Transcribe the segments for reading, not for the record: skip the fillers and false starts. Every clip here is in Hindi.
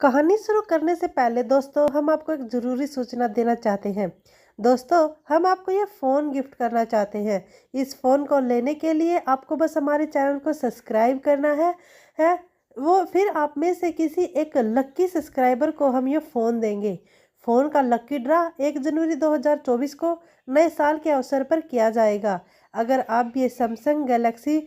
कहानी शुरू करने से पहले दोस्तों हम आपको एक ज़रूरी सूचना देना चाहते हैं। दोस्तों, हम आपको ये फ़ोन गिफ्ट करना चाहते हैं। इस फ़ोन को लेने के लिए आपको बस हमारे चैनल को सब्सक्राइब करना है वो फिर आप में से किसी एक लक्की सब्सक्राइबर को हम ये फ़ोन देंगे। फ़ोन का लक्की ड्रा 1 जनवरी 2024 को नए साल के अवसर पर किया जाएगा। अगर आप भी ये सैमसंग गैलेक्सी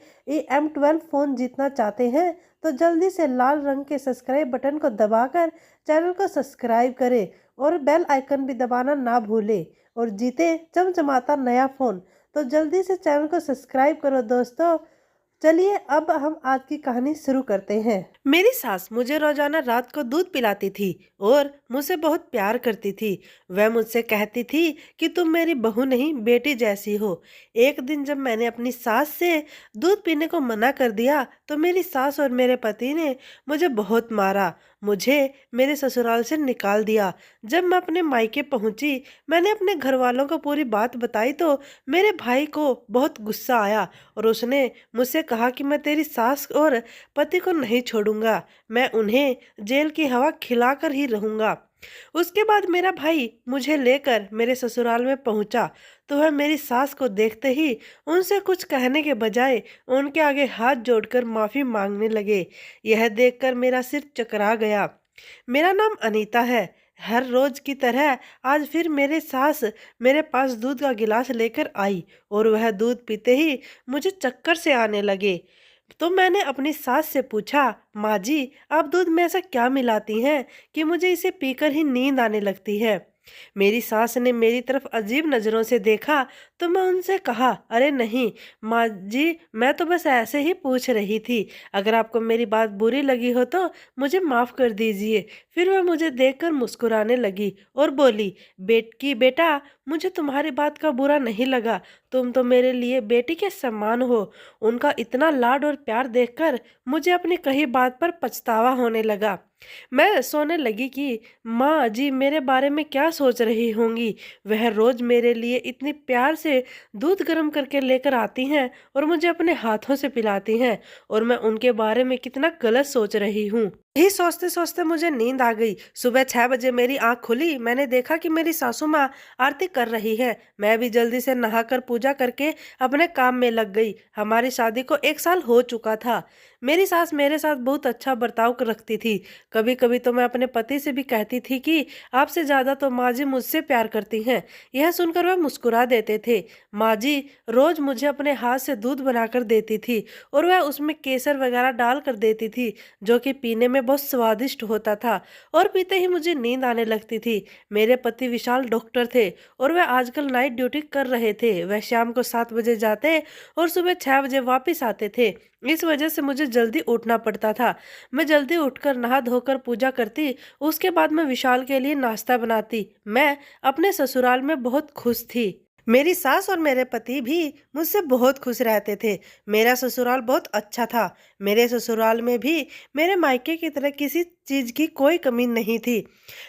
M12 फ़ोन जीतना चाहते हैं तो जल्दी से लाल रंग के सब्सक्राइब बटन को दबाकर चैनल को सब्सक्राइब करें और बेल आइकन भी दबाना ना भूलें और जीते चमचमाता नया फ़ोन। तो जल्दी से चैनल को सब्सक्राइब करो दोस्तों। चलिए अब हम आज की कहानी शुरू करते हैं। मेरी सास मुझे रोजाना रात को दूध पिलाती थी और मुझसे बहुत प्यार करती थी। वह मुझसे कहती थी कि तुम मेरी बहू नहीं बेटी जैसी हो। एक दिन जब मैंने अपनी सास से दूध पीने को मना कर दिया तो मेरी सास और मेरे पति ने मुझे बहुत मारा। मुझे मेरे ससुराल से निकाल दिया। जब मैं अपने मायके पहुंची, मैंने अपने घर वालों को पूरी बात बताई तो मेरे भाई को बहुत गुस्सा आया और उसने मुझसे कहा कि मैं तेरी सास और पति को नहीं छोड़ूंगा, मैं उन्हें जेल की हवा खिलाकर ही रहूंगा। उसके बाद मेरा भाई मुझे लेकर मेरे ससुराल में पहुंचा तो वह मेरी सास को देखते ही उनसे कुछ कहने के बजाय उनके आगे हाथ जोड़कर माफी मांगने लगे। यह देखकर मेरा सिर चकरा गया। मेरा नाम अनीता है। हर रोज की तरह आज फिर मेरे सास मेरे पास दूध का गिलास लेकर आई और वह दूध पीते ही मुझे चक्कर से आने लगे। तो मैंने अपनी सास से पूछा, माँ जी, आप दूध में ऐसा क्या मिलाती हैं कि मुझे इसे पीकर ही नींद आने लगती है। मेरी सास ने मेरी तरफ अजीब नज़रों से देखा तो मैं उनसे कहा, अरे नहीं माँ जी, मैं तो बस ऐसे ही पूछ रही थी। अगर आपको मेरी बात बुरी लगी हो तो मुझे माफ़ कर दीजिए। फिर वह मुझे देखकर मुस्कुराने लगी और बोली, बेटा, मुझे तुम्हारी बात का बुरा नहीं लगा। तुम तो मेरे लिए बेटी के समान हो। उनका इतना लाड और प्यार देखकर मुझे अपनी कही बात पर पछतावा होने लगा। मैं सोने लगी कि माँ जी मेरे बारे में क्या सोच रही होंगी। वह रोज मेरे लिए इतनी प्यार से दूध गर्म करके लेकर आती हैं और मुझे अपने हाथों से पिलाती हैं और मैं उनके बारे में कितना गलत सोच रही हूँ। यही सोचते सोचते मुझे नींद आ गई। सुबह 6 बजे मेरी आंख खुली। मैंने देखा कि मेरी सासू माँ आरती कर रही है। मैं भी जल्दी से नहाकर पूजा करके अपने काम में लग गई। हमारी शादी को 1 साल हो चुका था। मेरी सास मेरे साथ बहुत अच्छा बर्ताव रखती थी। कभी कभी तो मैं अपने पति से भी कहती थी कि आपसे ज्यादा तो माँ जी मुझसे प्यार करती हैं। यह सुनकर वह मुस्कुरा देते थे। माँ जी रोज मुझे अपने हाथ से दूध बनाकर देती थी और वह उसमें केसर वगैरह डाल कर देती थी, जो कि पीने में बहुत स्वादिष्ट होता था और पीते ही मुझे नींद आने लगती थी। मेरे पति विशाल डॉक्टर थे और वह आजकल नाइट ड्यूटी कर रहे थे। वह शाम को 7 बजे जाते और सुबह 6 बजे वापस आते थे। इस वजह से मुझे जल्दी उठना पड़ता था। मैं जल्दी उठकर नहा धोकर पूजा करती। उसके बाद मैं विशाल के लिए नाश्ता बनाती। मैं अपने ससुराल में बहुत खुश थी। मेरी सास और मेरे पति भी मुझसे बहुत खुश रहते थे। मेरा ससुराल बहुत अच्छा था। मेरे ससुराल में भी मेरे मायके की तरह किसी चीज की कोई कमी नहीं थी।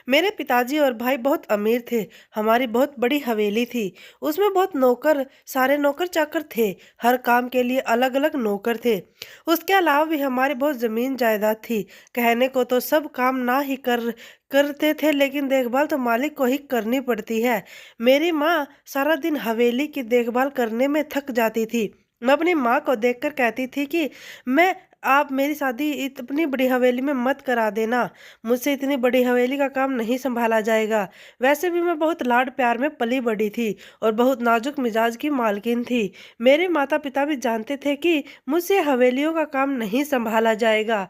मेरे पिताजी और भाई बहुत अमीर थे। हमारी बहुत बड़ी हवेली थी। उसमें बहुत नौकर, सारे नौकर चाकर थे। हर काम के लिए अलग अलग नौकर थे। उसके अलावा भी हमारी बहुत जमीन जायदाद थी। कहने को तो सब काम ना ही करते थे, लेकिन देखभाल तो मालिक को ही करनी पड़ती है। मेरी माँ सारा दिन हवेली की देखभाल करने में थक जाती थी। मैं अपनी माँ को देखकर कहती थी कि मैं आप मेरी शादी इतनी बड़ी हवेली में मत करा देना। मुझसे इतनी बड़ी हवेली का काम नहीं संभाला जाएगा। वैसे भी मैं बहुत लाड प्यार में पली बड़ी थी और बहुत नाजुक मिजाज की मालकिन थी। मेरे माता पिता भी जानते थे कि मुझसे हवेलियों का काम नहीं संभाला जाएगा।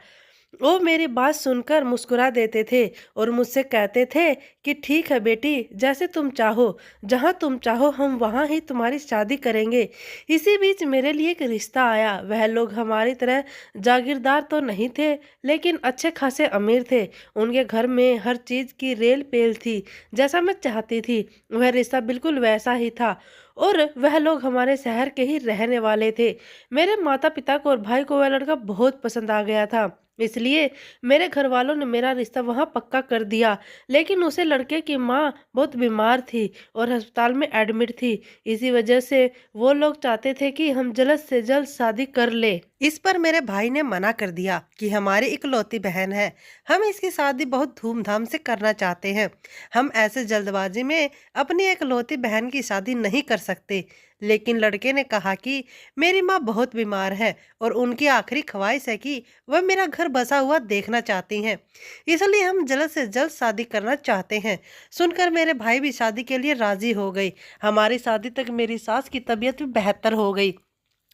वो मेरी बात सुनकर मुस्कुरा देते थे और मुझसे कहते थे कि ठीक है बेटी, जैसे तुम चाहो, जहाँ तुम चाहो हम वहाँ ही तुम्हारी शादी करेंगे। इसी बीच मेरे लिए एक रिश्ता आया। वह लोग हमारी तरह जागीरदार तो नहीं थे, लेकिन अच्छे खासे अमीर थे। उनके घर में हर चीज़ की रेल पेल थी, जैसा मैं चाहती थी। वह रिश्ता बिल्कुल वैसा ही था और वह लोग हमारे शहर के ही रहने वाले थे। मेरे माता पिता को और भाई को वह लड़का बहुत पसंद आ गया था। इसलिए मेरे घर वालों ने मेरा रिश्ता वहाँ पक्का कर दिया। लेकिन उसे लड़के की माँ बहुत बीमार थी और अस्पताल में एडमिट थी। इसी वजह से वो लोग चाहते थे कि हम जल्द से जल्द शादी कर ले। इस पर मेरे भाई ने मना कर दिया कि हमारी इकलौती बहन है, हम इसकी शादी बहुत धूमधाम से करना चाहते हैं। हम ऐसे जल्दबाजी में अपनी इकलौती बहन की शादी नहीं कर सकते। लेकिन लड़के ने कहा कि मेरी माँ बहुत बीमार है और उनकी आखिरी ख्वाहिश है कि वह मेरा घर बसा हुआ देखना चाहती हैं, इसलिए हम जल्द से जल्द शादी करना चाहते हैं। सुनकर मेरे भाई भी शादी के लिए राजी हो गई। हमारी शादी तक मेरी सास की तबीयत भी बेहतर हो गई।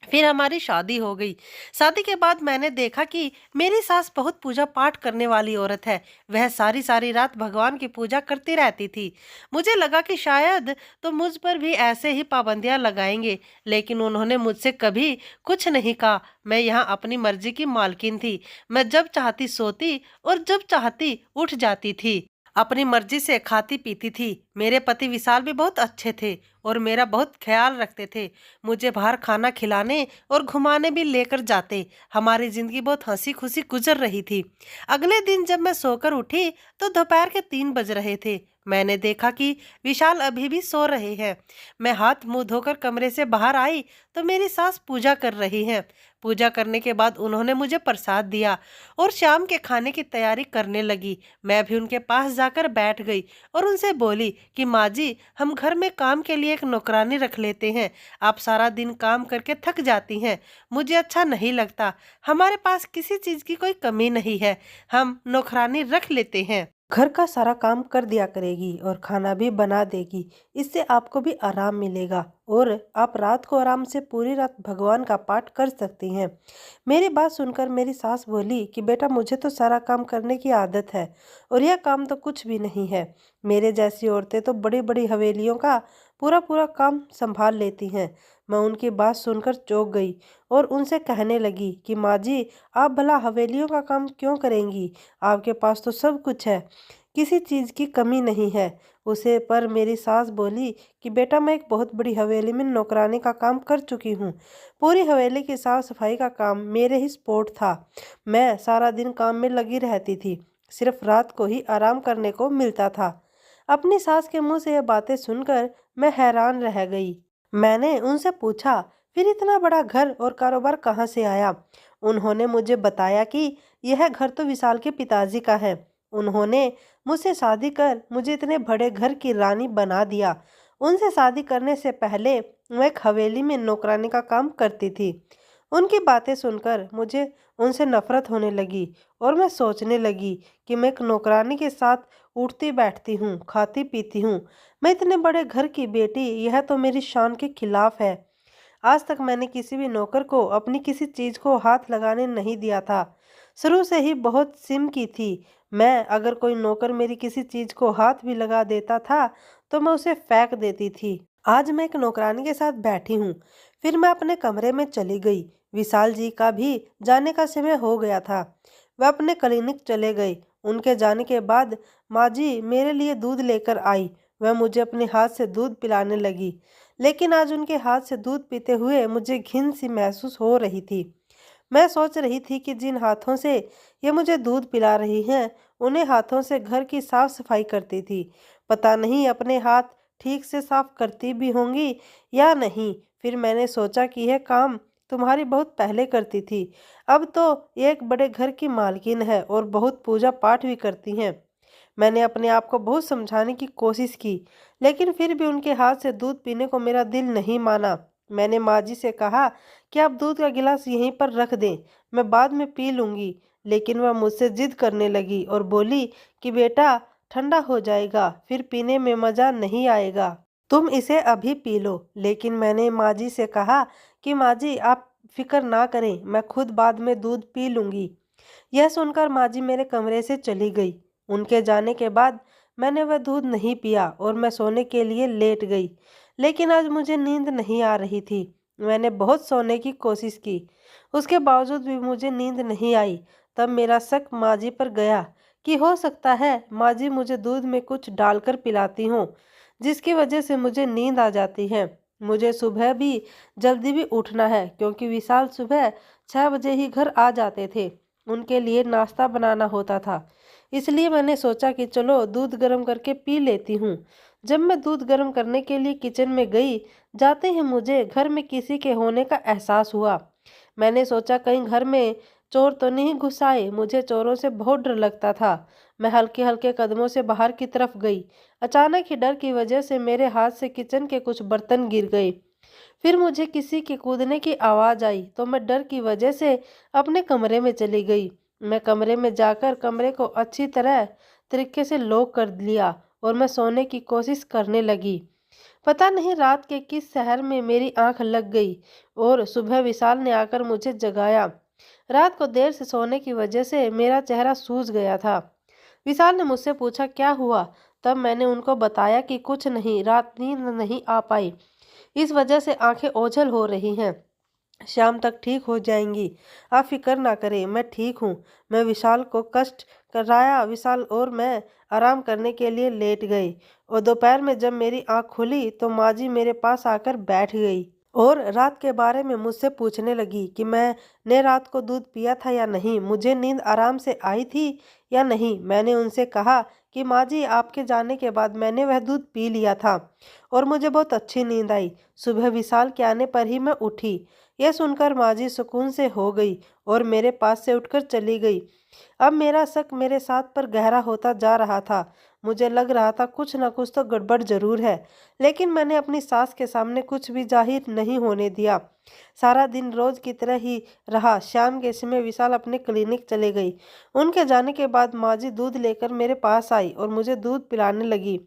फिर हमारी शादी हो गई। शादी के बाद मैंने देखा कि मेरी सास बहुत पूजा पाठ करने वाली औरत है। वह सारी सारी रात भगवान की पूजा करती रहती थी। मुझे लगा कि शायद तो मुझ पर भी ऐसे ही पाबंदियां लगाएंगे, लेकिन उन्होंने मुझसे कभी कुछ नहीं कहा। मैं यहाँ अपनी मर्जी की मालकिन थी। मैं जब चाहती सोती और जब चाहती उठ जाती थी। अपनी मर्जी से खाती पीती थी। मेरे पति विशाल भी बहुत अच्छे थे और मेरा बहुत ख्याल रखते थे। मुझे बाहर खाना खिलाने और घुमाने भी लेकर जाते। हमारी जिंदगी बहुत हंसी खुशी गुजर रही थी। अगले दिन जब मैं सोकर उठी तो दोपहर के 3 बज रहे थे। मैंने देखा कि विशाल अभी भी सो रहे हैं। मैं हाथ मुंह धोकर कमरे से बाहर आई तो मेरी सास पूजा कर रही हैं। पूजा करने के बाद उन्होंने मुझे प्रसाद दिया और शाम के खाने की तैयारी करने लगी। मैं भी उनके पास जाकर बैठ गई और उनसे बोली कि माँ जी, हम घर में काम के लिए एक नौकरानी रख लेते हैं। आप सारा दिन काम करके थक जाती हैं, मुझे अच्छा नहीं लगता। हमारे पास किसी चीज़ की कोई कमी नहीं है, हम नौकरानी रख लेते हैं। घर का सारा काम कर दिया करेगी और खाना भी बना देगी। इससे आपको भी आराम मिलेगा और आप रात को आराम से पूरी रात भगवान का पाठ कर सकती हैं। मेरी बात सुनकर मेरी सास बोली कि बेटा, मुझे तो सारा काम करने की आदत है और यह काम तो कुछ भी नहीं है। मेरे जैसी औरतें तो बड़ी बड़ी हवेलियों का पूरा पूरा काम संभाल लेती हैं। मैं उनकी बात सुनकर चौंक गई और उनसे कहने लगी कि माँ जी, आप भला हवेलियों का काम क्यों करेंगी? आपके पास तो सब कुछ है, किसी चीज़ की कमी नहीं है। उसे पर मेरी सास बोली कि बेटा, मैं एक बहुत बड़ी हवेली में नौकरानी का काम कर चुकी हूँ। पूरी हवेली की साफ सफाई का काम मेरे ही स्पोर्ट था। मैं सारा दिन काम में लगी रहती थी, सिर्फ रात को ही आराम करने को मिलता था। अपनी सास के मुंह से यह बातें सुनकर मैं हैरान रह गई। मैंने उनसे पूछा, फिर इतना बड़ा घर और कारोबार कहाँ से आया? उन्होंने मुझे बताया कि यह घर तो विशाल के पिताजी का है। उन्होंने मुझसे शादी कर मुझे इतने बड़े घर की रानी बना दिया। उनसे शादी करने से पहले मैं एक हवेली में नौकरानी का काम करती थी। उनकी बातें सुनकर मुझे उनसे नफरत होने लगी और मैं सोचने लगी कि मैं एक नौकरानी के साथ उठती बैठती हूँ, खाती पीती हूँ। मैं इतने बड़े घर की बेटी, यह तो मेरी शान के खिलाफ है। आज तक मैंने किसी भी नौकर को अपनी किसी चीज़ को हाथ लगाने नहीं दिया था। शुरू से ही बहुत सिम की थी। मैं अगर कोई नौकर मेरी किसी चीज़ को हाथ भी लगा देता था तो मैं उसे फेंक देती थी। आज मैं एक नौकरानी के साथ बैठी हूँ। फिर मैं अपने कमरे में चली गई। विशाल जी का भी जाने का समय हो गया था। वह अपने क्लिनिक चले गए। उनके जाने के बाद माँ जी मेरे लिए दूध लेकर आई। वह मुझे अपने हाथ से दूध पिलाने लगी, लेकिन आज उनके हाथ से दूध पीते हुए मुझे घिन सी महसूस हो रही थी। मैं सोच रही थी कि जिन हाथों से ये मुझे दूध पिला रही हैं, उन्हें हाथों से घर की साफ सफाई करती थी। पता नहीं अपने हाथ ठीक से साफ करती भी होंगी या नहीं। फिर मैंने सोचा कि यह काम तुम्हारी बहुत पहले करती थी, अब तो ये एक बड़े घर की मालकिन है और बहुत पूजा पाठ भी करती हैं। मैंने अपने आप को बहुत समझाने की कोशिश की, लेकिन फिर भी उनके हाथ से दूध पीने को मेरा दिल नहीं माना। मैंने माँ जी से कहा कि आप दूध का गिलास यहीं पर रख दें, मैं बाद में पी लूँगी। लेकिन वह मुझसे जिद करने लगी और बोली कि बेटा, ठंडा हो जाएगा, फिर पीने में मज़ा नहीं आएगा। तुम इसे अभी पी लो। लेकिन मैंने माँ जी से कहा कि माँ जी, आप फिक्र ना करें, मैं खुद बाद में दूध पी लूँगी। यह सुनकर माँ जी मेरे कमरे से चली गई। उनके जाने के बाद मैंने वह दूध नहीं पिया और मैं सोने के लिए लेट गई। लेकिन आज मुझे नींद नहीं आ रही थी। मैंने बहुत सोने की कोशिश की, उसके बावजूद भी मुझे नींद नहीं आई। तब मेरा शक माँ जी पर गया कि हो सकता है माँ जी मुझे दूध में कुछ डालकर पिलाती हों, जिसकी वजह से मुझे नींद आ जाती है। मुझे सुबह भी जल्दी भी उठना है, क्योंकि विशाल सुबह 6 बजे ही घर आ जाते थे। उनके लिए नाश्ता बनाना होता था। इसलिए मैंने सोचा कि चलो दूध गर्म करके पी लेती हूँ। जब मैं दूध गर्म करने के लिए किचन में गई, जाते ही मुझे घर में किसी के होने का एहसास हुआ। मैंने सोचा कहीं घर में चोर तो नहीं घुस आए। मुझे चोरों से बहुत डर लगता था। मैं हल्के हल्के कदमों से बाहर की तरफ गई। अचानक ही डर की वजह से मेरे हाथ से किचन के कुछ बर्तन गिर गए। फिर मुझे किसी के कूदने की आवाज़ आई तो मैं डर की वजह से अपने कमरे में चली गई। मैं कमरे में जाकर कमरे को अच्छी तरह तरीके से लॉक कर लिया और मैं सोने की कोशिश करने लगी। पता नहीं रात के किस शहर में मेरी आंख लग गई और सुबह विशाल ने आकर मुझे जगाया। रात को देर से सोने की वजह से मेरा चेहरा सूज गया था। विशाल ने मुझसे पूछा क्या हुआ। तब मैंने उनको बताया कि कुछ नहीं, रात नींद नहीं आ पाई, इस वजह से आंखें ओझल हो रही हैं। शाम तक ठीक हो जाएंगी, आप फिक्र ना करें, मैं ठीक हूँ। मैं विशाल को कष्ट कराया। विशाल और मैं आराम करने के लिए लेट गए और दोपहर में जब मेरी आंख खुली तो माँ जी मेरे पास आकर बैठ गई और रात के बारे में मुझसे पूछने लगी कि मैंने रात को दूध पिया था या नहीं, मुझे नींद आराम से आई थी या नहीं। मैंने उनसे कहा कि माँ जी आपके जाने के बाद मैंने वह दूध पी लिया था और मुझे बहुत अच्छी नींद आई। सुबह विशाल के आने पर ही मैं उठी। यह सुनकर माँ जी सुकून से हो गई और मेरे पास से उठकर चली गई। अब मेरा शक मेरे साथ पर गहरा होता जा रहा था। मुझे लग रहा था कुछ न कुछ तो गड़बड़ जरूर है, लेकिन मैंने अपनी सास के सामने कुछ भी जाहिर नहीं होने दिया। सारा दिन रोज की तरह ही रहा। शाम के समय विशाल अपने क्लिनिक चले गई। उनके जाने के बाद माँ जी दूध लेकर मेरे पास आई और मुझे दूध पिलाने लगी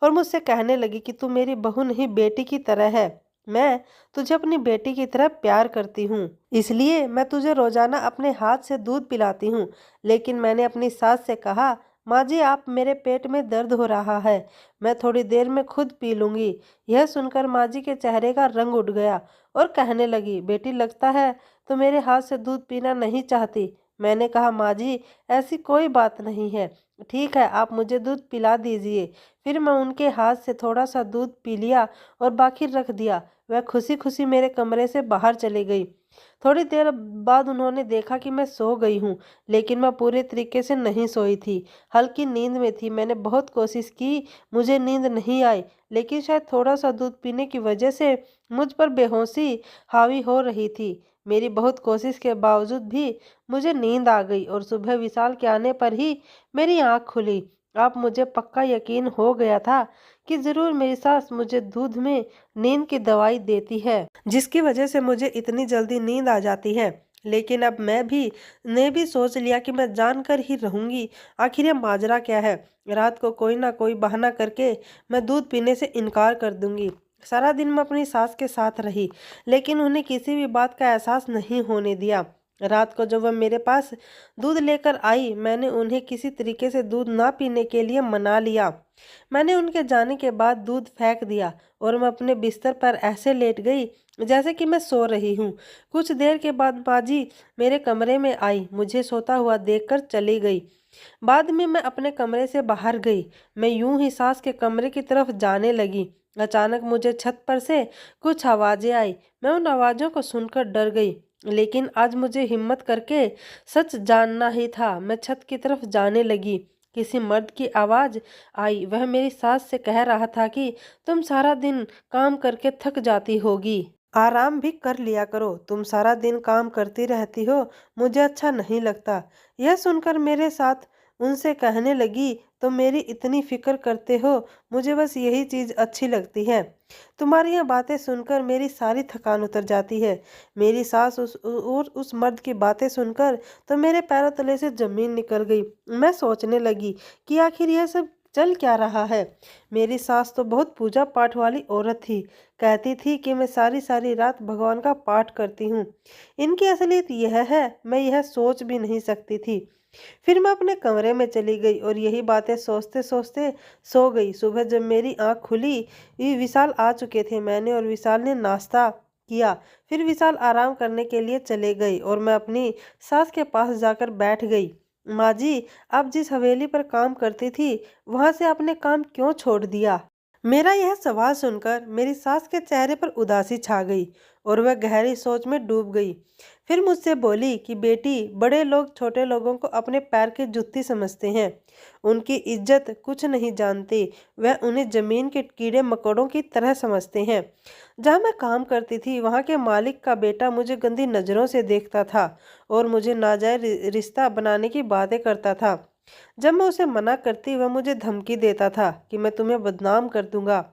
और मुझसे कहने लगी कि तू मेरी बहू नहीं, बेटी की तरह है। मैं तुझे अपनी बेटी की तरह प्यार करती हूँ, इसलिए मैं तुझे रोजाना अपने हाथ से दूध पिलाती हूँ। लेकिन मैंने अपनी सास से कहा माँ जी आप मेरे पेट में दर्द हो रहा है, मैं थोड़ी देर में खुद पी लूँगी। यह सुनकर माँ जी के चेहरे का रंग उड़ गया और कहने लगी बेटी लगता है तो मेरे हाथ से दूध पीना नहीं चाहती। मैंने कहा माँ जी ऐसी कोई बात नहीं है, ठीक है आप मुझे दूध पिला दीजिए। फिर मैं उनके हाथ से थोड़ा सा दूध पी लिया और बाकी रख दिया। वह खुशी खुशी मेरे कमरे से बाहर चली गई। थोड़ी देर बाद उन्होंने देखा कि मैं सो गई हूँ, लेकिन मैं पूरे तरीके से नहीं सोई थी, हल्की नींद में थी। मैंने बहुत कोशिश की, मुझे नींद नहीं आई, लेकिन शायद थोड़ा सा दूध पीने की वजह से मुझ पर बेहोशी हावी हो रही थी। मेरी बहुत कोशिश के बावजूद भी मुझे नींद आ गई और सुबह विशाल के आने पर ही मेरी आँख खुली। अब मुझे पक्का यकीन हो गया था कि ज़रूर मेरी सास मुझे दूध में नींद की दवाई देती है, जिसकी वजह से मुझे इतनी जल्दी नींद आ जाती है। लेकिन अब मैं भी सोच लिया कि मैं जानकर ही रहूंगी आखिर ये माजरा क्या है। रात को कोई ना कोई बहाना करके मैं दूध पीने से इनकार कर दूंगी। सारा दिन मैं अपनी सास के साथ रही, लेकिन उन्हें किसी भी बात का एहसास नहीं होने दिया। रात को जब वह मेरे पास दूध लेकर आई, मैंने उन्हें किसी तरीके से दूध ना पीने के लिए मना लिया। मैंने उनके जाने के बाद दूध फेंक दिया और मैं अपने बिस्तर पर ऐसे लेट गई जैसे कि मैं सो रही हूँ। कुछ देर के बाद माँ जी मेरे कमरे में आई, मुझे सोता हुआ देखकर चली गई। बाद में मैं अपने कमरे से बाहर गई। मैं यूं ही सास के कमरे की तरफ जाने लगी। अचानक मुझे छत पर से कुछ आवाजें आई। मैं उन आवाज़ों को सुनकर डर गई, लेकिन आज मुझे हिम्मत करके सच जानना ही था। मैं छत की तरफ जाने लगी। किसी मर्द की आवाज़ आई। वह मेरी सास से कह रहा था कि तुम सारा दिन काम करके थक जाती होगी, आराम भी कर लिया करो, तुम सारा दिन काम करती रहती हो, मुझे अच्छा नहीं लगता। यह सुनकर मेरे साथ उनसे कहने लगी तो मेरी इतनी फिक्र करते हो, मुझे बस यही चीज़ अच्छी लगती है। तुम्हारी यह बातें सुनकर मेरी सारी थकान उतर जाती है। मेरी सास उस मर्द की बातें सुनकर तो मेरे पैरों तले से जमीन निकल गई। मैं सोचने लगी कि आखिर यह सब चल क्या रहा है। मेरी सास तो बहुत पूजा पाठ वाली औरत थी, कहती थी कि मैं सारी सारी रात भगवान का पाठ करती हूँ। इनकी असलियत यह है, मैं यह सोच भी नहीं सकती थी। फिर मैं अपने कमरे में चली गई और यही बातें सोचते सोचते सो गई। सुबह जब मेरी आंख खुली, ये विशाल आ चुके थे। मैंने और विशाल ने नाश्ता किया। फिर विशाल आराम करने के लिए चले गए और मैं अपनी सास के पास जाकर बैठ गई। माँ जी, आप जिस हवेली पर काम करती थी, वहाँ से आपने काम क्यों छोड़ दिया? मेरा यह सवाल सुनकर मेरी सास के चेहरे पर उदासी छा गई और वह गहरी सोच में डूब गई। फिर मुझसे बोली कि बेटी, बड़े लोग छोटे लोगों को अपने पैर की जुत्ती समझते हैं, उनकी इज्जत कुछ नहीं जानते, वह उन्हें जमीन के कीड़े मकोड़ों की तरह समझते हैं। जहाँ मैं काम करती थी वहाँ के मालिक का बेटा मुझे गंदी नज़रों से देखता था और मुझे नाजायज रिश्ता बनाने की बातें करता था। जब मैं उसे मना करती वह मुझे धमकी देता था कि मैं तुम्हें बदनाम कर दूंगा।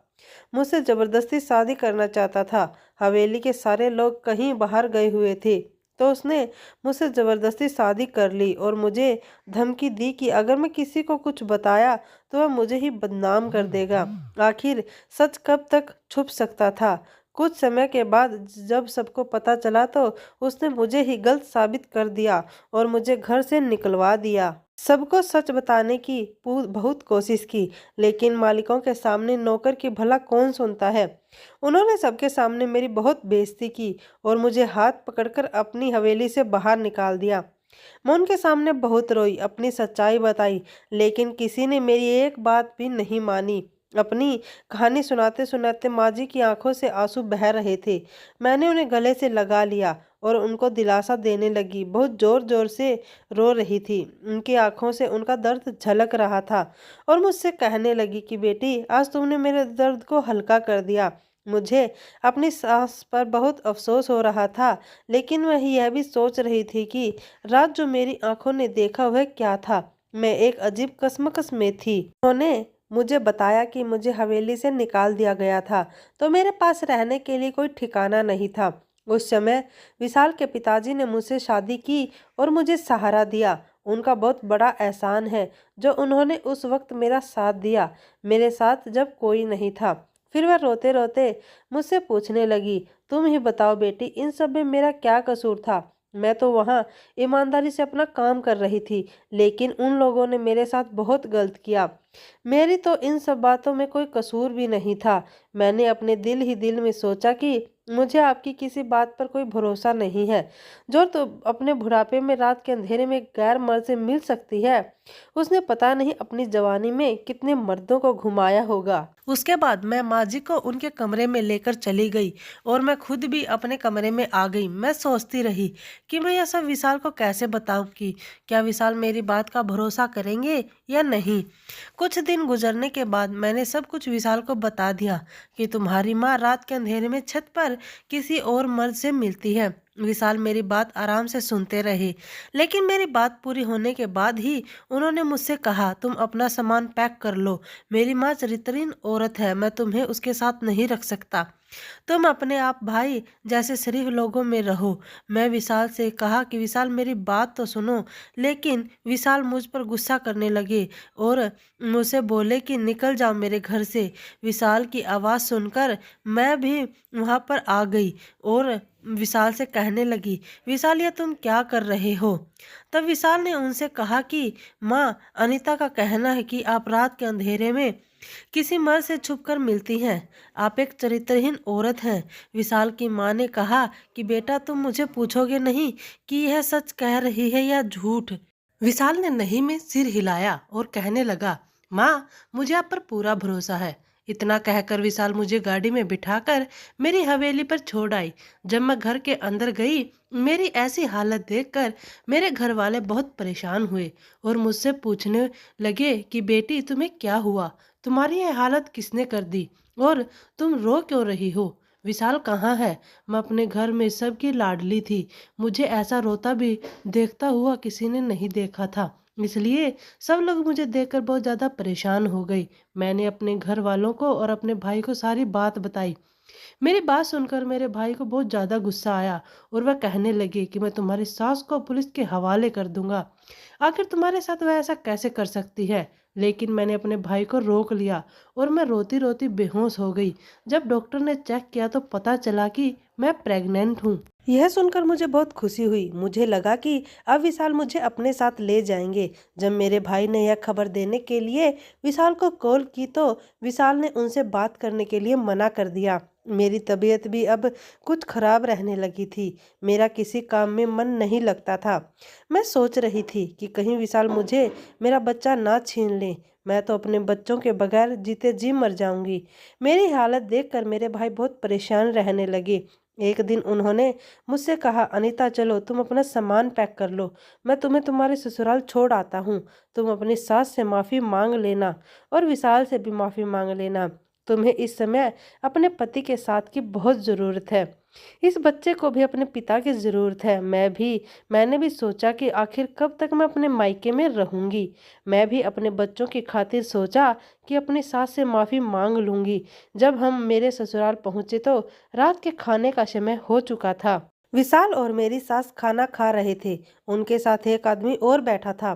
मुझसे जबरदस्ती शादी करना चाहता था। हवेली के सारे लोग कहीं बाहर गए हुए थे तो उसने मुझसे जबरदस्ती शादी कर ली और मुझे धमकी दी कि अगर मैं किसी को कुछ बताया तो वह मुझे ही बदनाम कर देगा। आखिर सच कब तक छुप सकता था। कुछ समय के बाद जब सबको पता चला तो उसने मुझे ही गलत साबित कर दिया और मुझे घर से निकलवा दिया। सबको सच बताने की बहुत कोशिश की, लेकिन मालिकों के सामने नौकर की भला कौन सुनता है। उन्होंने सबके सामने मेरी बहुत बेइज्जती की और मुझे हाथ पकड़कर अपनी हवेली से बाहर निकाल दिया। मैं उनके सामने बहुत रोई, अपनी सच्चाई बताई, लेकिन किसी ने मेरी एक बात भी नहीं मानी। अपनी कहानी सुनाते सुनाते माँ जी की आंखों से आंसू बह रहे थे। मैंने उन्हें गले से लगा लिया और उनको दिलासा देने लगी। बहुत जोर जोर से रो रही थी, उनकी आंखों से उनका दर्द झलक रहा था और मुझसे कहने लगी कि बेटी, आज तुमने मेरे दर्द को हल्का कर दिया। मुझे अपनी सास पर बहुत अफसोस हो रहा था, लेकिन वह यह भी सोच रही थी कि रात जो मेरी आंखों ने देखा वह क्या था। मैं एक अजीब कशमकश में थी। उन्होंने मुझे बताया कि मुझे हवेली से निकाल दिया गया था तो मेरे पास रहने के लिए कोई ठिकाना नहीं था। उस समय विशाल के पिताजी ने मुझसे शादी की और मुझे सहारा दिया। उनका बहुत बड़ा एहसान है जो उन्होंने उस वक्त मेरा साथ दिया, मेरे साथ जब कोई नहीं था। फिर वह रोते रोते मुझसे पूछने लगी, तुम ही बताओ बेटी, इन सब में मेरा क्या कसूर था। मैं तो वहाँ ईमानदारी से अपना काम कर रही थी, लेकिन उन लोगों ने मेरे साथ बहुत गलत किया। मेरी तो इन सब बातों में कोई कसूर भी नहीं था। मैंने अपने दिल ही दिल में सोचा कि मुझे आपकी किसी बात पर कोई भरोसा नहीं है। जो तो अपने बुढ़ापे में रात के अंधेरे में गैर मर्द से मिल सकती है, उसने पता नहीं अपनी जवानी में कितने मर्दों को घुमाया होगा। उसके बाद मैं माँ जी को उनके कमरे में लेकर चली गई और मैं खुद भी अपने कमरे में आ गई। मैं सोचती रही कि मैं यह सब विशाल को कैसे बताऊं कि क्या विशाल मेरी बात का भरोसा करेंगे या नहीं। कुछ दिन गुजरने के बाद मैंने सब कुछ विशाल को बता दिया कि तुम्हारी माँ रात के अंधेरे में छत पर किसी और मर्द से मिलती है। विशाल मेरी बात आराम से सुनते रहे, लेकिन मेरी बात पूरी होने के बाद ही उन्होंने मुझसे कहा, तुम अपना सामान पैक कर लो, मेरी माँ चरित्रहीन औरत है, मैं तुम्हें उसके साथ नहीं रख सकता। तुम अपने आप भाई जैसे शरीफ लोगों में रहो। मैं विशाल से कहा कि विशाल मेरी बात तो सुनो, लेकिन विशाल मुझ पर गुस्सा करने लगे और मुझसे बोले कि निकल जाओ मेरे घर से। विशाल की आवाज़ सुनकर मैं भी वहाँ पर आ गई और विशाल से कहने लगी, विशाल ये तुम क्या कर रहे हो। तब विशाल ने उनसे कहा कि माँ, अनीता का कहना है कि आप रात के अंधेरे में किसी मर्द से छुपकर मिलती हैं। आप एक चरित्रहीन औरत हैं। विशाल की माँ ने कहा कि बेटा, तुम मुझे पूछोगे नहीं कि यह सच कह रही है या झूठ। विशाल ने नहीं में सिर हिलाया और कहने लगा, माँ, मुझे आप पर पूरा भरोसा है। इतना कहकर विशाल मुझे गाड़ी में बिठाकर मेरी हवेली पर छोड़ आई। जब मैं घर के अंदर गई, मेरी ऐसी हालत देखकर मेरे घर वाले बहुत परेशान हुए और मुझसे पूछने लगे कि बेटी, तुम्हें क्या हुआ, तुम्हारी यह हालत किसने कर दी और तुम रो क्यों रही हो। विशाल कहाँ है। मैं अपने घर में सबकी लाडली थी। मुझे ऐसा रोता भी देखता हुआ किसी ने नहीं देखा था, इसलिए सब लोग मुझे देखकर बहुत ज़्यादा परेशान हो गई। मैंने अपने घर वालों को और अपने भाई को सारी बात बताई। मेरी बात सुनकर मेरे भाई को बहुत ज़्यादा गुस्सा आया और वह कहने लगे कि मैं तुम्हारी सास को पुलिस के हवाले कर दूंगा। आखिर तुम्हारे साथ वह ऐसा कैसे कर सकती है। लेकिन मैंने अपने भाई को रोक लिया और मैं रोती रोती बेहोश हो गई। जब डॉक्टर ने चेक किया तो पता चला कि मैं प्रेग्नेंट हूँ। यह सुनकर मुझे बहुत खुशी हुई। मुझे लगा कि अब विशाल मुझे अपने साथ ले जाएंगे। जब मेरे भाई ने यह खबर देने के लिए विशाल को कॉल की तो विशाल ने उनसे बात करने के लिए मना कर दिया। मेरी तबीयत भी अब कुछ खराब रहने लगी थी। मेरा किसी काम में मन नहीं लगता था। मैं सोच रही थी कि कहीं विशाल मुझे मेरा बच्चा ना छीन ले। मैं तो अपने बच्चों के बगैर जीते जी मर जाऊंगी। मेरी हालत देखकर मेरे भाई बहुत परेशान रहने लगे। एक दिन उन्होंने मुझसे कहा, अनीता चलो तुम अपना सामान पैक कर लो, मैं तुम्हें तुम्हारे ससुराल छोड़ आता हूँ। तुम अपनी सास से माफ़ी मांग लेना और विशाल से भी माफ़ी मांग लेना। तुम्हें इस समय अपने पति के साथ की बहुत ज़रूरत है। इस बच्चे को भी अपने पिता की ज़रूरत है। मैंने भी सोचा कि आखिर कब तक मैं अपने मायके में रहूंगी। मैं भी अपने बच्चों की खातिर सोचा कि अपनी सास से माफ़ी मांग लूंगी। जब हम मेरे ससुराल पहुंचे तो रात के खाने का समय हो चुका था। विशाल और मेरी सास खाना खा रहे थे। उनके साथ एक आदमी और बैठा था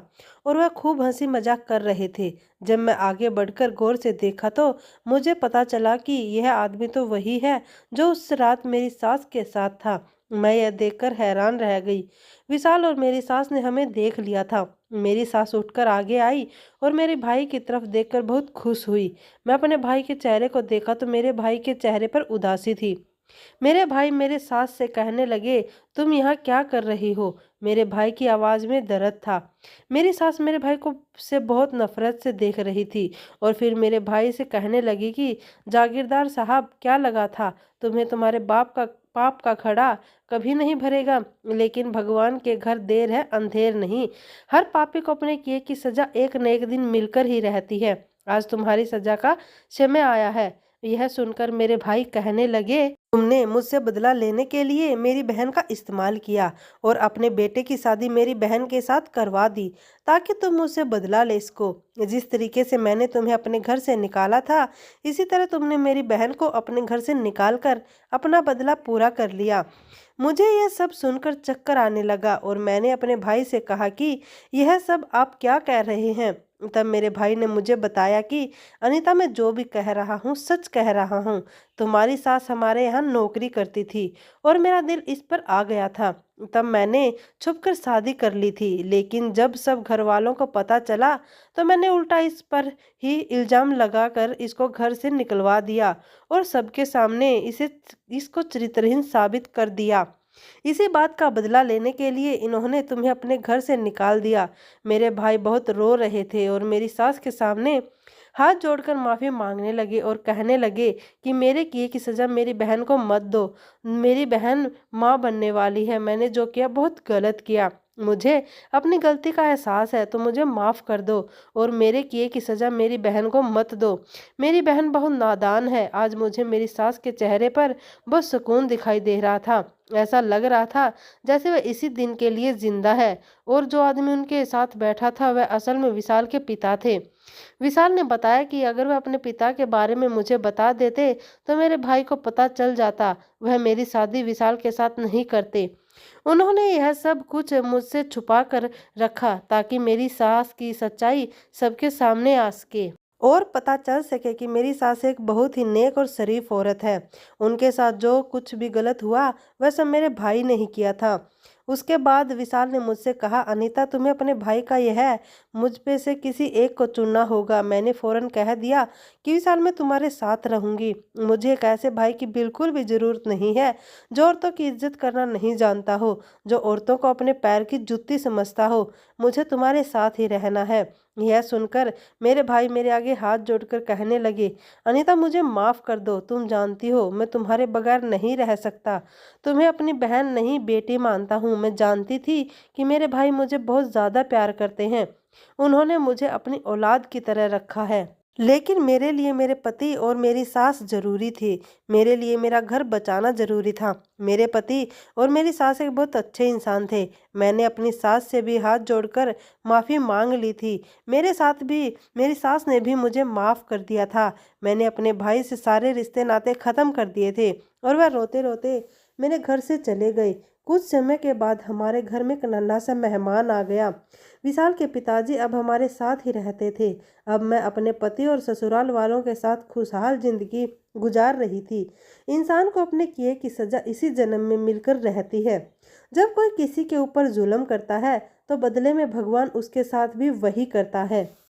और वह खूब हंसी मजाक कर रहे थे। जब मैं आगे बढ़कर गौर से देखा तो मुझे पता चला कि यह आदमी तो वही है जो उस रात मेरी सास के साथ था। मैं यह देखकर हैरान रह गई। विशाल और मेरी सास ने हमें देख लिया था। मेरी सास उठकर आगे आई और मेरे भाई की तरफ देखकर बहुत खुश हुई। मैं अपने भाई के चेहरे को देखा तो मेरे भाई के चेहरे पर उदासी थी। मेरे भाई मेरे सास से कहने लगे, तुम यहाँ क्या कर रही हो? मेरे भाई की आवाज़ में दर्द था। मेरी सास मेरे भाई को से बहुत नफरत से देख रही थी और फिर मेरे भाई से कहने लगी कि जागीरदार साहब क्या लगा था, तुम्हें तुम्हारे बाप का पाप का खड़ा कभी नहीं भरेगा। लेकिन भगवान के घर देर है अंधेर नहीं। हर पापी को अपने किए की सजा एक न एक दिन मिलकर ही रहती है। आज तुम्हारी सजा का समय आया है। यह सुनकर मेरे भाई कहने लगे, तुमने मुझसे बदला लेने के लिए मेरी बहन का इस्तेमाल किया और अपने बेटे की शादी मेरी बहन के साथ करवा दी ताकि तुम मुझसे बदला ले सको। जिस तरीके से मैंने तुम्हें अपने घर से निकाला था, इसी तरह तुमने मेरी बहन को अपने घर से निकाल कर अपना बदला पूरा कर लिया। मुझे यह सब सुनकर चक्कर आने लगा और मैंने अपने भाई से कहा कि यह सब आप क्या कह रहे हैं। तब मेरे भाई ने मुझे बताया कि अनीता, मैं जो भी कह रहा हूँ सच कह रहा हूँ। तुम्हारी सास हमारे यहाँ नौकरी करती थी और मेरा दिल इस पर आ गया था। तब मैंने छुपकर शादी कर ली थी, लेकिन जब सब घर वालों को पता चला तो मैंने उल्टा इस पर ही इल्ज़ाम लगाकर इसको घर से निकलवा दिया और सबके सामने इसको चरित्रहीन साबित कर दिया। इसी बात का बदला लेने के लिए इन्होंने तुम्हें अपने घर से निकाल दिया। मेरे भाई बहुत रो रहे थे और मेरी सास के सामने हाथ जोड़कर माफ़ी मांगने लगे और कहने लगे कि मेरे किए की सज़ा मेरी बहन को मत दो। मेरी बहन माँ बनने वाली है। मैंने जो किया बहुत गलत किया। मुझे अपनी गलती का एहसास है, तो मुझे माफ़ कर दो और मेरे किए की सज़ा मेरी बहन को मत दो। मेरी बहन बहुत नादान है। आज मुझे मेरी सास के चेहरे पर बहुत सुकून दिखाई दे रहा था। ऐसा लग रहा था जैसे वह इसी दिन के लिए जिंदा है और जो आदमी उनके साथ बैठा था वह असल में विशाल के पिता थे। विशाल ने बताया कि अगर वह अपने पिता के बारे में मुझे बता देते तो मेरे भाई को पता चल जाता, वह मेरी शादी विशाल के साथ नहीं करते। उन्होंने यह सब कुछ मुझसे छुपा कर रखा ताकि मेरी सास की सच्चाई सबके सामने आ सके और पता चल सके कि मेरी सास एक बहुत ही नेक और शरीफ औरत है। उनके साथ जो कुछ भी गलत हुआ वह सब मेरे भाई ने ही किया था। उसके बाद विशाल ने मुझसे कहा, अनीता तुम्हें अपने भाई का यह है, मुझ पे से किसी एक को चुनना होगा। मैंने फौरन कह दिया कि विशाल मैं तुम्हारे साथ रहूंगी। मुझे एक ऐसे भाई की बिल्कुल भी ज़रूरत नहीं है जो औरतों की इज्जत करना नहीं जानता हो, जो औरतों को अपने पैर की जुत्ती समझता हो। मुझे तुम्हारे साथ ही रहना है। यह सुनकर मेरे भाई मेरे आगे हाथ जोड़कर कहने लगे, अनीता मुझे माफ़ कर दो। तुम जानती हो मैं तुम्हारे बगैर नहीं रह सकता। तुम्हें अपनी बहन नहीं बेटी मानता हूँ। मैं जानती थी कि मेरे भाई मुझे बहुत ज़्यादा प्यार करते हैं। उन्होंने मुझे अपनी औलाद की तरह रखा है। लेकिन मेरे लिए मेरे पति और मेरी सास जरूरी थी। मेरे लिए मेरा घर बचाना जरूरी था। मेरे पति और मेरी सास एक बहुत अच्छे इंसान थे। मैंने अपनी सास से भी हाथ जोड़कर माफ़ी मांग ली थी। मेरे साथ भी मेरी सास ने भी मुझे माफ़ कर दिया था। मैंने अपने भाई से सारे रिश्ते नाते ख़त्म कर दिए थे और वह रोते रोते मेरे घर से चले गए। कुछ समय के बाद हमारे घर में एक नन्हा सा मेहमान आ गया। विशाल के पिताजी अब हमारे साथ ही रहते थे। अब मैं अपने पति और ससुराल वालों के साथ खुशहाल जिंदगी गुजार रही थी। इंसान को अपने किए की सजा इसी जन्म में मिलकर रहती है। जब कोई किसी के ऊपर जुल्म करता है तो बदले में भगवान उसके साथ भी वही करता है।